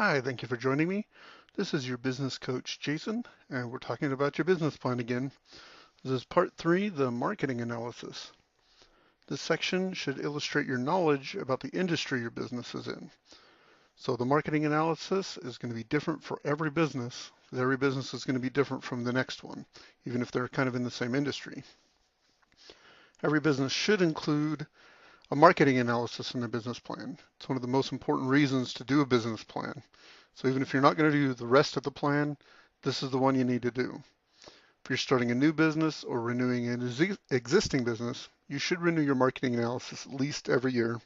Hi, thank you for joining me. This is your business coach, Jason, and we're talking about your business plan again. This is part three, the marketing analysis. This section should illustrate your knowledge about the industry your business is in. So the marketing analysis is going to be different for every business, because every business is going to be different from the next one, even if they're kind of in the same industry. Every business should include a marketing analysis in their business plan. It's one of the most important reasons to do a business plan. So even if you're not going to do the rest of the plan, this is the one you need to do. If you're starting a new business or renewing an existing business, you should renew your marketing analysis at least every year.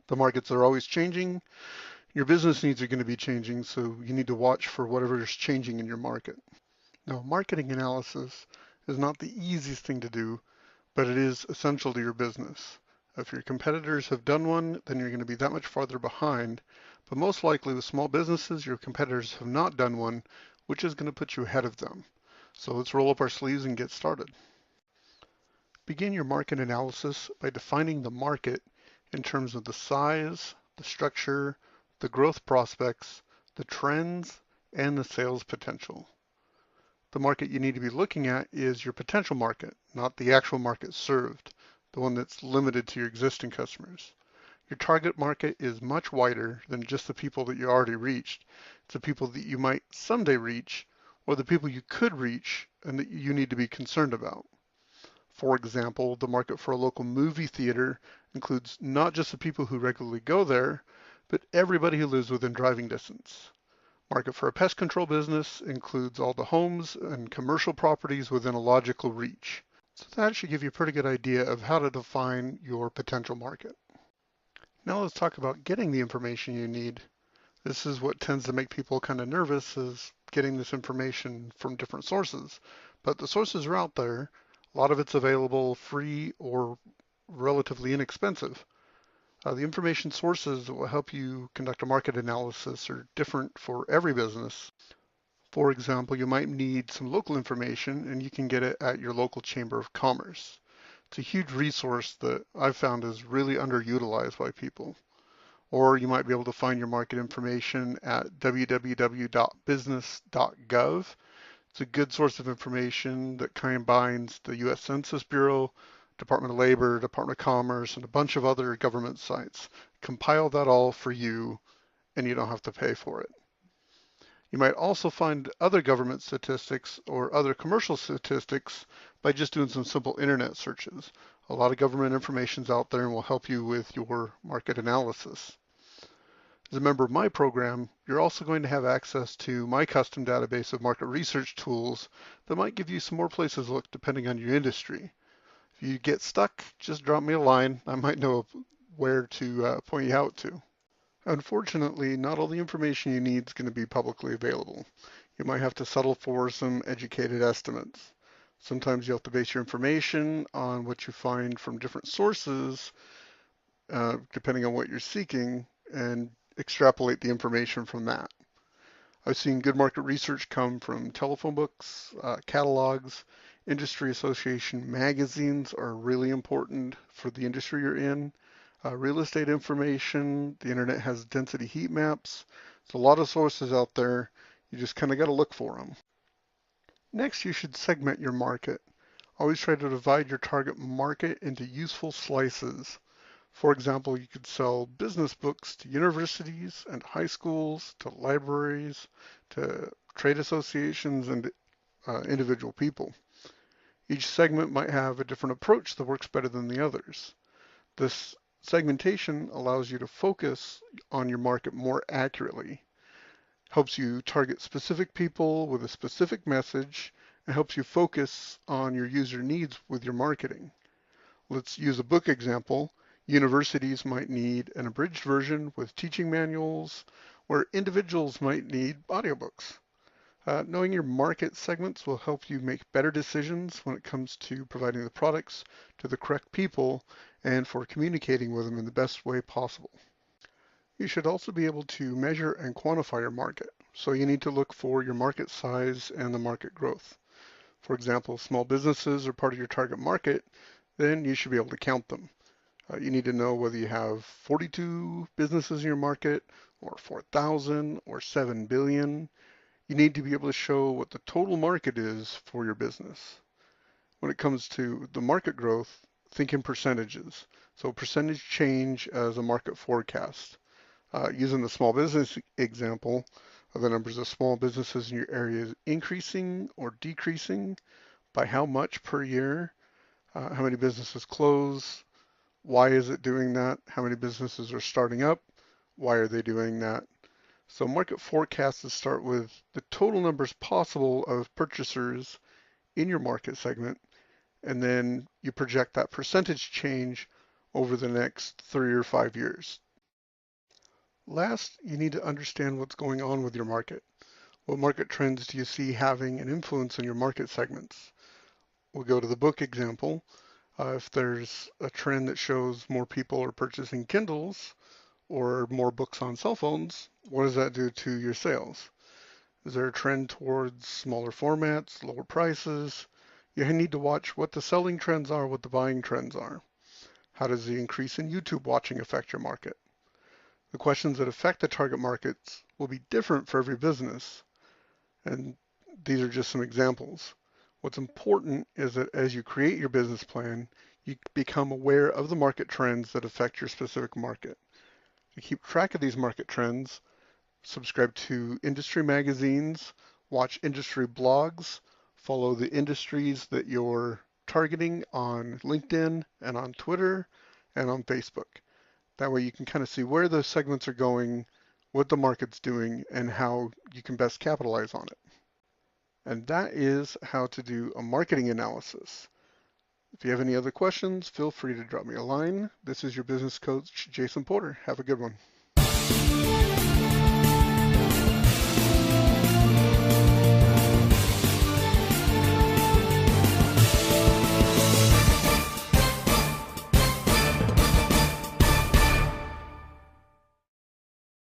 The markets are always changing. Your business needs are going to be changing, so you need to watch for whatever is changing in your market. Now, marketing analysis is not the easiest thing to do, but it is essential to your business. If your competitors have done one, then you're going to be that much farther behind. But most likely with small businesses, your competitors have not done one, which is going to put you ahead of them. So let's roll up our sleeves and get started. Begin your market analysis by defining the market in terms of the size, the structure, the growth prospects, the trends, and the sales potential. The market you need to be looking at is your potential market, not the actual market served, the one that's limited to your existing customers. Your target market is much wider than just the people that you already reached. It's the people that you might someday reach, or the people you could reach and that you need to be concerned about. For example, the market for a local movie theater includes not just the people who regularly go there, but everybody who lives within driving distance. Market for a pest control business includes all the homes and commercial properties within a logical reach. So that should give you a pretty good idea of how to define your potential market. Now let's talk about getting the information you need. This is what tends to make people kind of nervous, is getting this information from different sources. But the sources are out there. A lot of it's available free or relatively inexpensive. The information sources that will help you conduct a market analysis are different for every business. For example, you might need some local information and you can get it at your local Chamber of Commerce. It's a huge resource that I've found is really underutilized by people. Or you might be able to find your market information at www.business.gov. It's a good source of information that combines the US Census Bureau, Department of Labor, Department of Commerce, and a bunch of other government sites. Compile that all for you, and you don't have to pay for it. You might also find other government statistics or other commercial statistics by just doing some simple internet searches. A lot of government information is out there and will help you with your market analysis. As a member of my program, you're also going to have access to my custom database of market research tools that might give you some more places to look depending on your industry. If you get stuck, just drop me a line. I might know where to point you out to. Unfortunately, not all the information you need is going to be publicly available. You might have to settle for some educated estimates. Sometimes you have to base your information on what you find from different sources, depending on what you're seeking, and extrapolate the information from that. I've seen good market research come from telephone books, catalogs, industry association magazines are really important for the industry you're in. Real estate information, the internet has density heat maps. There's a lot of sources out there. You just kind of got to look for them. Next, you should segment your market. Always try to divide your target market into useful slices. For example, you could sell business books to universities and high schools, to libraries, to trade associations, and individual people. Each segment might have a different approach that works better than the others. This segmentation allows you to focus on your market more accurately, helps you target specific people with a specific message, and helps you focus on your user needs with your marketing. Let's use a book example. Universities might need an abridged version with teaching manuals, where individuals might need audiobooks. Knowing your market segments will help you make better decisions when it comes to providing the products to the correct people and for communicating with them in the best way possible. You should also be able to measure and quantify your market. So you need to look for your market size and the market growth. For example, if small businesses are part of your target market, then you should be able to count them. You need to know whether you have 42 businesses in your market or 4,000 or 7 billion. You need to be able to show what the total market is for your business. When it comes to the market growth, think in percentages. So percentage change as a market forecast. Using the small business example, are the numbers of small businesses in your area increasing or decreasing? By how much per year? How many businesses close? Why is it doing that? How many businesses are starting up? Why are they doing that? So market forecasts start with the total numbers possible of purchasers in your market segment, and then you project that percentage change over the next 3 or 5 years. Last, you need to understand what's going on with your market. What market trends do you see having an influence on your market segments? We'll go to the book example. If there's a trend that shows more people are purchasing Kindles or more books on cell phones, what does that do to your sales? Is there a trend towards smaller formats, lower prices? You need to watch what the selling trends are, what the buying trends are. How does the increase in YouTube watching affect your market? The questions that affect the target markets will be different for every business, and these are just some examples. What's important is that as you create your business plan, you become aware of the market trends that affect your specific market. To keep track of these market trends, subscribe to industry magazines, watch industry blogs, follow the industries that you're targeting on LinkedIn and on Twitter and on Facebook. That way you can kind of see where those segments are going, what the market's doing, and how you can best capitalize on it. And that is how to do a marketing analysis. If you have any other questions, feel free to drop me a line. This is your business coach, Jason Porter. Have a good one.